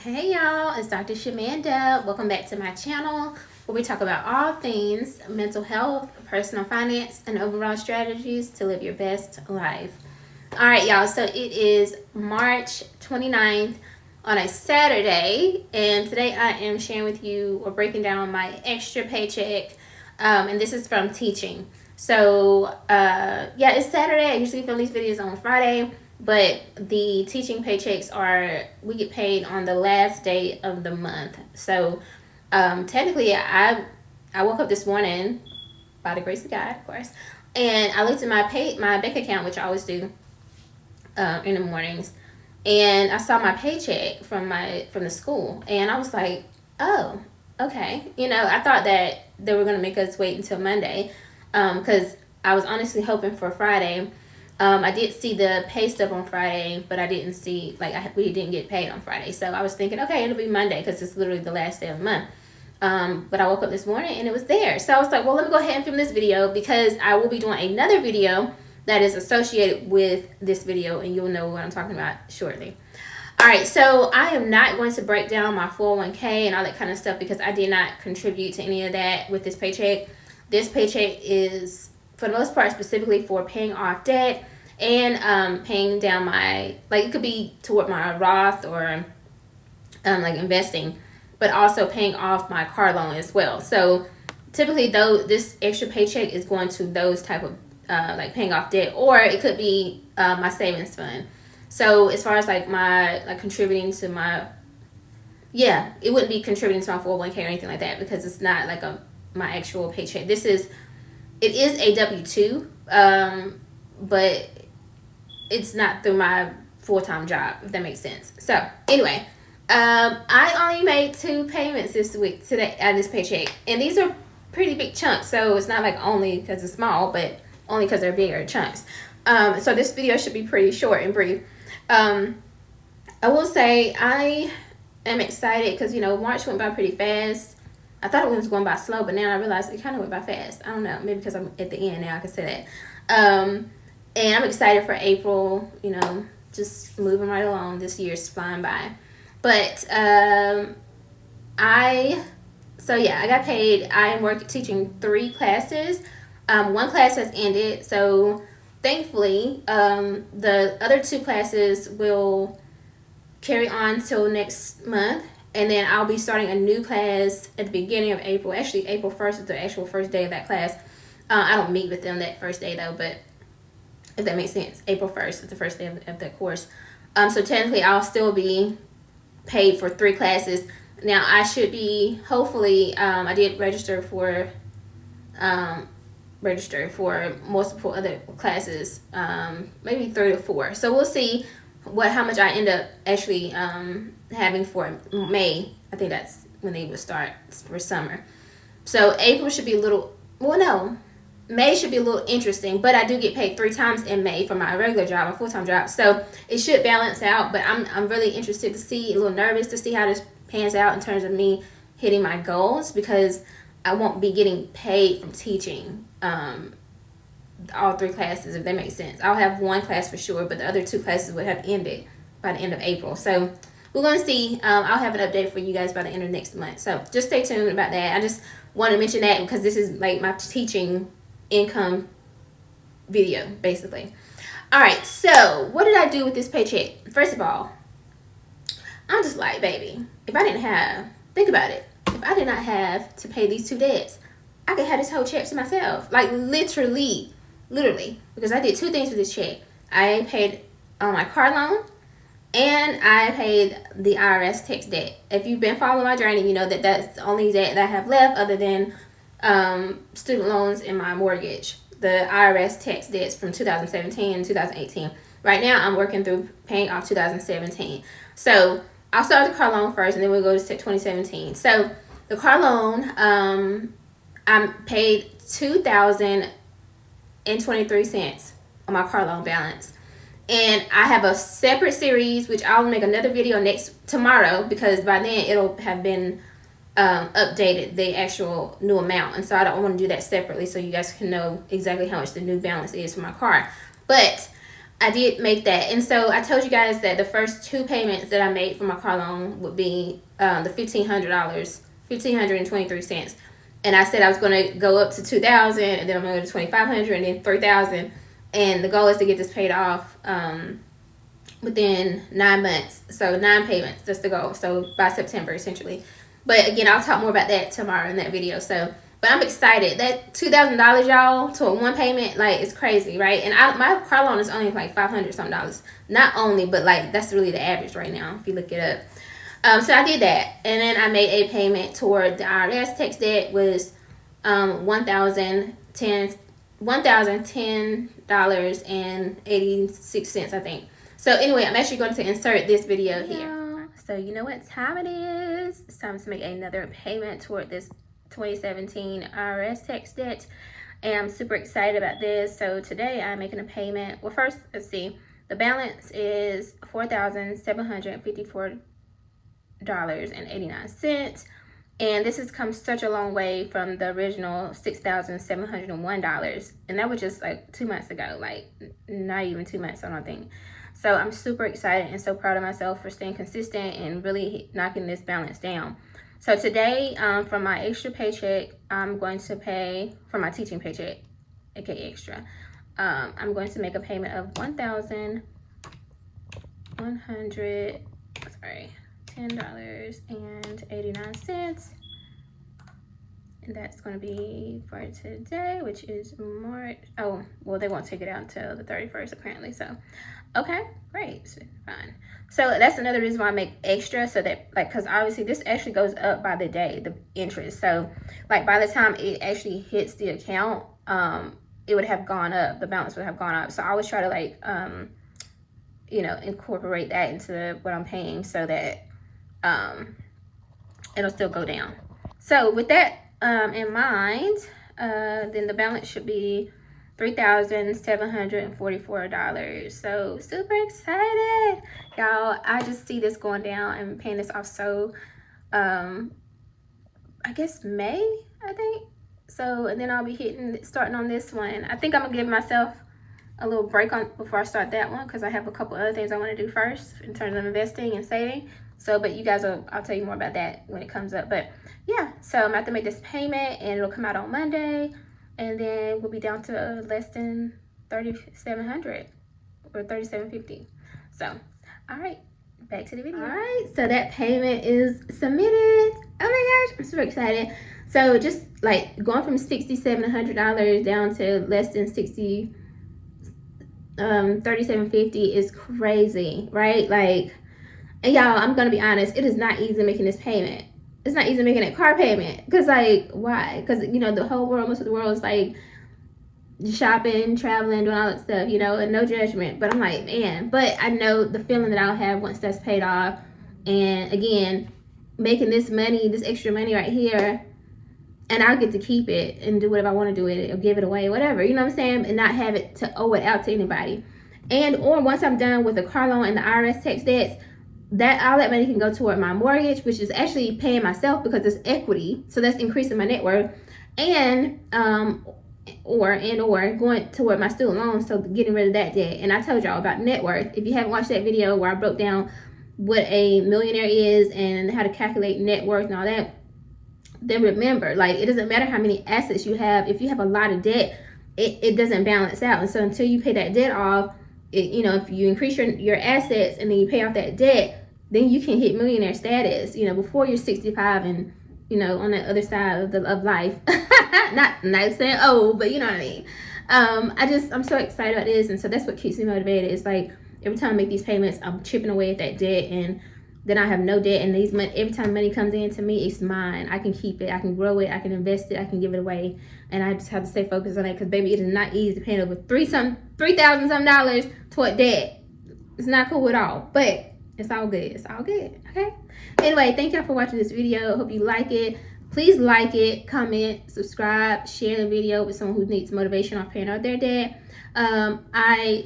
Hey y'all, it's Dr. Shamanda. Welcome back to my channel where we talk about all things mental health, personal finance, and overall strategies to live your best life. All right, y'all, so it is March 29th on a Saturday, and today I am sharing with you or breaking down my extra paycheck, and this is from teaching. So, yeah, it's Saturday. I usually film these videos on Friday. But the teaching paychecks we get paid on the last day of the month. So technically I woke up this morning by the grace of God, of course, and I looked at my bank account, which I always do in the mornings, and I saw my paycheck from the school, and I was like, oh, okay. I thought that they were going to make us wait until Monday, because I was honestly hoping for Friday. I did see the pay stub on Friday, but I didn't see, we didn't get paid on Friday. So I was thinking, okay, it'll be Monday because it's literally the last day of the month. But I woke up this morning and it was there. So I was like, well, let me go ahead and film this video because I will be doing another video that is associated with this video, and you'll know what I'm talking about shortly. All right, so I am not going to break down my 401k and all that kind of stuff because I did not contribute to any of that with this paycheck. This paycheck is, for the most part, specifically for paying off debt and paying down my, it could be toward my Roth or investing, but also paying off my car loan as well. So typically, though, this extra paycheck is going to those type of paying off debt, or it could be my savings fund. So as far as my contributing to my, it wouldn't be contributing to my 401k or anything like that because it's not my actual paycheck. It is a W-2, but it's not through my full-time job, if that makes sense. So anyway, I only made 2 payments this week today out of this paycheck, and these are pretty big chunks. So it's not only because it's small, but only because they're bigger chunks. So this video should be pretty short and brief. I will say I am excited because March went by pretty fast. I thought it was going by slow, but now I realized it kind of went by fast. I don't know, maybe because I'm at the end now, I can say that. And I'm excited for April, just moving right along. This year's flying by. But I got paid. I am teaching 3 classes. 1 class has ended, so thankfully the other 2 classes will carry on till next month. And then I'll be starting a new class at the beginning of April. Actually, April 1st is the actual first day of that class. I don't meet with them that first day, though, but if that makes sense. April 1st is the first day of the course. So technically, I'll still be paid for 3 classes. Now, I should be, hopefully, I did register for multiple other classes, maybe 3 to 4. So we'll see how much I end up actually having for May. I think that's when they would start for summer. So April should be May should be a little interesting, but I do get paid 3 times in May for my regular job, my full-time job. So it should balance out, but I'm really interested to see, a little nervous to see how this pans out in terms of me hitting my goals, because I won't be getting paid from teaching all 3 classes, if that makes sense. I'll have 1 class for sure, but the other 2 classes would have ended by the end of April. So we're going to see. I'll have an update for you guys by the end of next month. So just stay tuned about that. I just want to mention that because this is my teaching income video, basically. All right, so what did I do with this paycheck? First of all, I'm just like, baby, if I didn't have, think about it. If I did not have to pay these 2 debts, I could have this whole check to myself. Literally, because I did 2 things with this check. I paid on my car loan, and I paid the IRS tax debt. If you've been following my journey, you know that that's the only debt that I have left other than student loans and my mortgage. The IRS tax debts from 2017 and 2018. Right now, I'm working through paying off 2017. So I'll start with the car loan first, and then we'll go to 2017. So the car loan, I paid $2,023 on my car loan balance. And I have a separate series, which I'll make another video tomorrow, because by then it'll have been updated, the actual new amount. And so I don't want to do that separately so you guys can know exactly how much the new balance is for my car. But I did make that. And so I told you guys that the first 2 payments that I made for my car loan would be the $1,500, $1,523. And I said I was going to go up to $2,000, and then I'm going to go to $2,500, and then $3,000. And the goal is to get this paid off within 9 months. So 9 payments, that's the goal. So by September, essentially. But again, I'll talk more about that tomorrow in that video. So, but I'm excited. That $2,000, y'all, to a 1 payment, like, it's crazy, right? And my car loan is only like $500 something. Not only, but like that's really the average right now if you look it up. So I did that, and then I made a payment toward the IRS tax debt was $1,010.86, I think. So anyway, I'm actually going to insert this video here. So you know what time it is? It's time to make another payment toward this 2017 IRS tax debt, and I'm super excited about this. So today I'm making a payment. Well, first, let's see. The balance is $4,754.89, and this has come such a long way from the original $6,701, and that was just like 2 months ago, like not even 2 months, I don't think. So I'm super excited and so proud of myself for staying consistent and really knocking this balance down. So today, from my extra paycheck, I'm going to pay for my teaching paycheck, aka extra. I'm going to make a payment of $10.89, and that's going to be for today, which is March. Oh, well, they won't take it out until the 31st apparently. So okay, great, fine. So that's another reason why I make extra, so that, like, because obviously this actually goes up by the day, the interest. So like by the time it actually hits the account, it would have gone up, the balance would have gone up. So I always try to, like, you know, incorporate that into what I'm paying so that it'll still go down. So with that in mind, then the balance should be $3,744. So super excited, y'all. I just see this going down and paying this off. So I guess May, I think. So, and then I'll be starting on this one. I think I'm gonna give myself a little break on before I start that one, because I have a couple other things I want to do first in terms of investing and saving. So, but you guys I'll tell you more about that when it comes up. But yeah, so I'm about to make this payment, and it'll come out on Monday, and then we'll be down to less than $3,700 or $3,750. So, all right, back to the video. All right, so that payment is submitted. Oh my gosh, I'm super excited. So just like going from $6,700 down to less than $3,750 is crazy, right? Like, and y'all, I'm gonna be honest, it is not easy making this payment. It's not easy making that car payment, because, like, why? Because, you know, the whole world, most of the world is like shopping, traveling, doing all that stuff, you know, and no judgment. But I'm like, man, but I know the feeling that I'll have once that's paid off. And again, making this money, this extra money right here, and I'll get to keep it and do whatever I want to do with it, or give it away, whatever, you know what I'm saying? And not have it to owe it out to anybody. And or once I'm done with the car loan and the IRS tax debts, that all that money can go toward my mortgage, which is actually paying myself because it's equity, so that's increasing my net worth, and or going toward my student loans, so getting rid of that debt. And I told y'all about net worth. If you haven't watched that video where I broke down what a millionaire is and how to calculate net worth and all that, then remember, like, it doesn't matter how many assets you have. If you have a lot of debt, it doesn't balance out. And so until you pay that debt off, you know, if you increase your assets and then you pay off that debt, then you can hit millionaire status, you know, before you're 65 and, you know, on the other side of life. not saying old, but you know what I mean. I'm so excited about this, and so that's what keeps me motivated. It's like every time I make these payments, I'm chipping away at that debt, and then I have no debt, and every time money comes in to me, it's mine. I can keep it, I can grow it, I can invest it, I can give it away, and I just have to stay focused on it, because baby, it is not easy to pay over $3,000 some toward debt. It's not cool at all, but it's all good. It's all good. Okay. Anyway, thank y'all for watching this video. Hope you like it. Please like it, comment, subscribe, share the video with someone who needs motivation on paying out their debt. I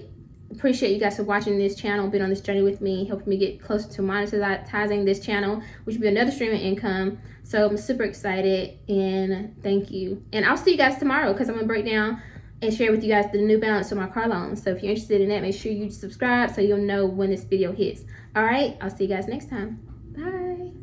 appreciate you guys for watching this channel, being on this journey with me, helping me get closer to monetizing this channel, which will be another stream of income. So I'm super excited, and thank you. And I'll see you guys tomorrow, because I'm gonna break down and share with you guys the new balance of my car loan. So if you're interested in that, make sure you subscribe so you'll know when this video hits. All right, I'll see you guys next time. Bye.